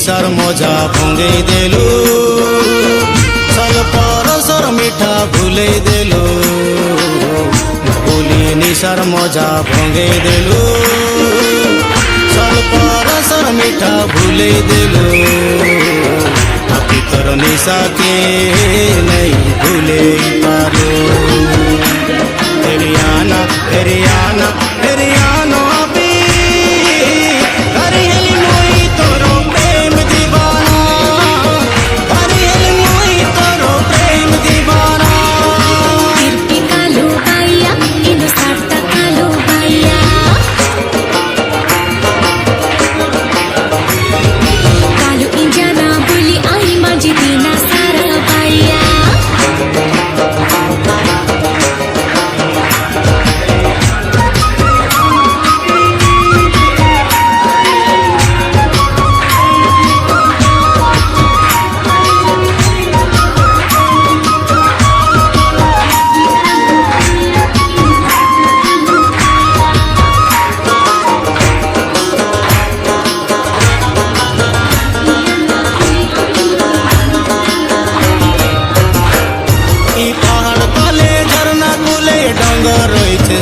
निसार मजा भंगे देलु स्वल्प रसर मिठा भूले देलु भूली निसार मजा भंगे देलु स्वल्प रसर मिठा भूले देलु भीतर निशा के नहीं भूले पारो तेरियाना तेरियाना तेरियाना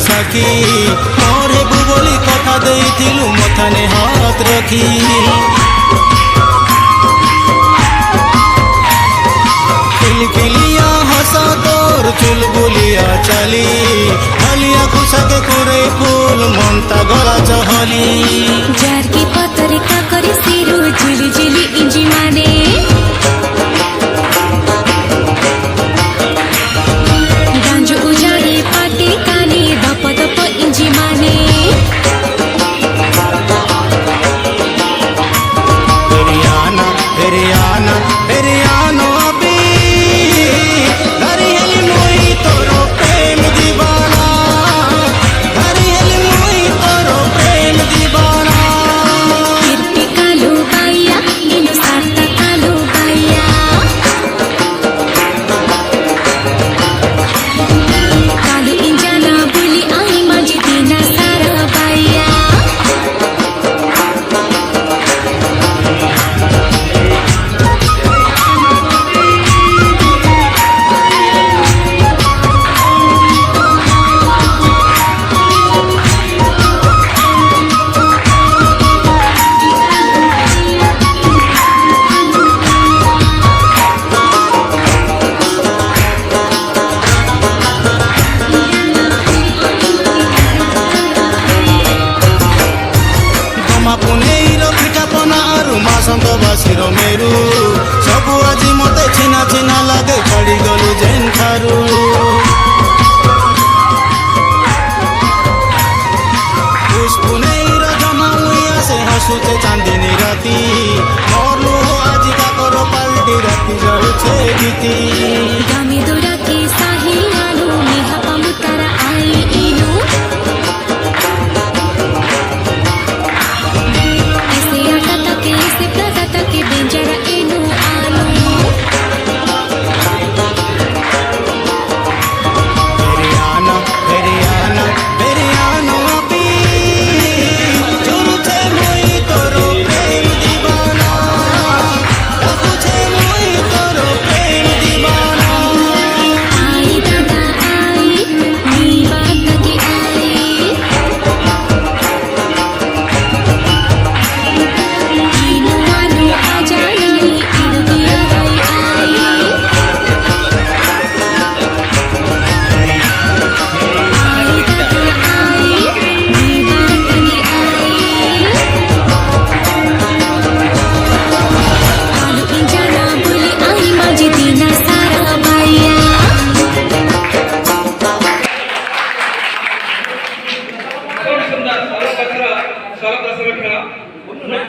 साखी मोरे बुबली कथा देइथिलु मथाने हाथ रखी खिलखिलिया हसा तोर चुलबुलिया चली हलिया खुशा के कुरे फूल मनता गला चहली जार की पतरे का करे सिरु झिली झिली इंजी माने